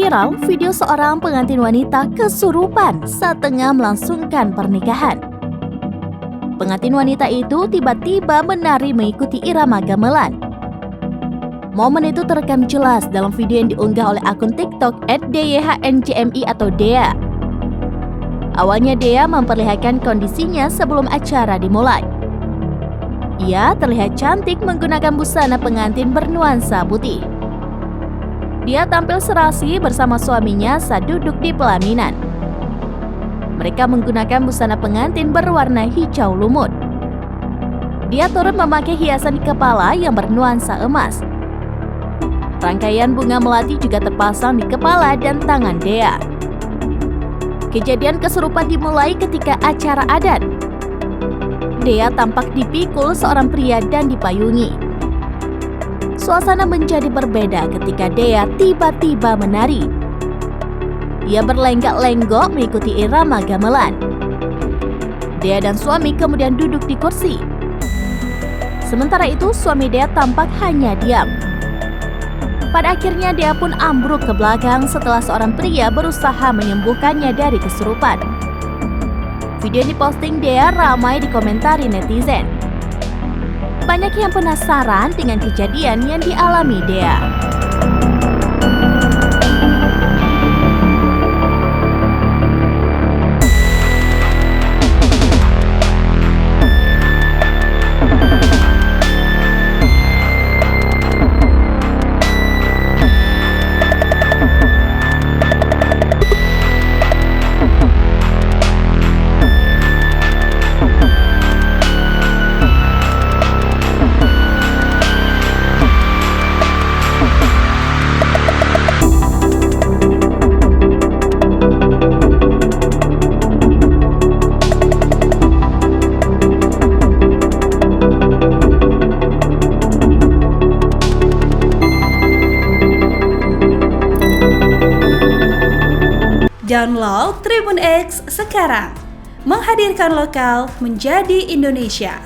Viral video seorang pengantin wanita kesurupan saat tengah melangsungkan pernikahan. Pengantin wanita itu tiba-tiba menari mengikuti irama gamelan. Momen itu terekam jelas dalam video yang diunggah oleh akun TikTok @dyhnjmi atau Dea. Awalnya Dea memperlihatkan kondisinya sebelum acara dimulai. Ia terlihat cantik menggunakan busana pengantin bernuansa putih. Dia tampil serasi bersama suaminya saat duduk di pelaminan. Mereka menggunakan busana pengantin berwarna hijau lumut. Dia turut memakai hiasan di kepala yang bernuansa emas. Rangkaian bunga melati juga terpasang di kepala dan tangan Dea. Kejadian kesurupan dimulai ketika acara adat. Dea tampak dipikul seorang pria dan dipayungi. Suasana menjadi berbeda ketika Dea tiba-tiba menari. Ia berlenggak-lenggok mengikuti irama gamelan. Dea dan suami kemudian duduk di kursi. Sementara itu, suami Dea tampak hanya diam. Pada akhirnya Dea pun ambruk ke belakang setelah seorang pria berusaha menyembuhkannya dari kesurupan. Video yang diposting Dea ramai dikomentari netizen. Banyak yang penasaran dengan kejadian yang dialami Dea. Download Tribun X sekarang, menghadirkan lokal menjadi Indonesia.